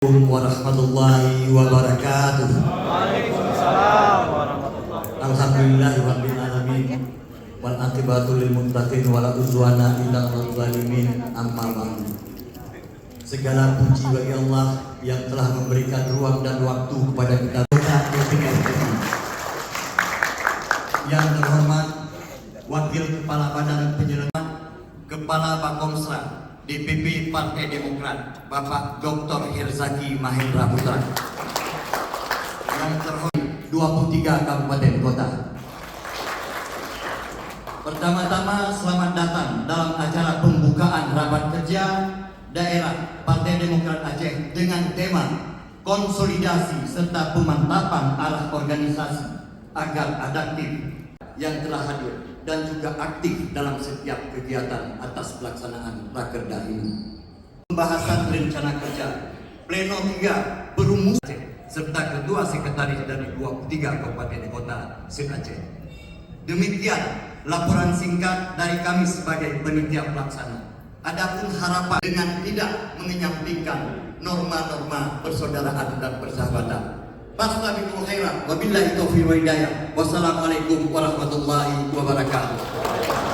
Assalamualaikum warahmatullahi wabarakatuh. Waalaikumsalam warahmatullahi wabarakatuh. Alhamdulillahirabbil alamin wal aqibatu lil muttaqin wala udwana illa 'alal zalimin. Amma ba'du. Segala puji bagi Allah yang telah memberikan ruang dan waktu kepada kita yang terhormat Wakil Kepala Badan Penyelenggaraan Kepala Bakomsra DPP Partai Demokrat Bapak Dr. Herzaki Mahendra Putra, yang terhormat 23 kabupaten kota. Pertama-tama selamat datang dalam acara pembukaan rapat kerja daerah Partai Demokrat Aceh dengan tema konsolidasi serta pemantapan arah organisasi agar adaptif, yang telah hadir dan juga aktif dalam setiap kegiatan atas pelaksanaan rakerda ini. Pembahasan rencana kerja Pleno 3 Perumus Aceh serta Ketua Sekretaris dari 23 Kabupaten Kota se-Aceh. Demikian laporan singkat dari kami sebagai panitia pelaksana. Adapun harapan dengan tidak menyampingkan norma-norma persaudaraan dan persahabatan. Fastabiqul khairat wabillahi taufiq wa hidayah. Wassalamualaikum warahmatullahi wabarakatuh.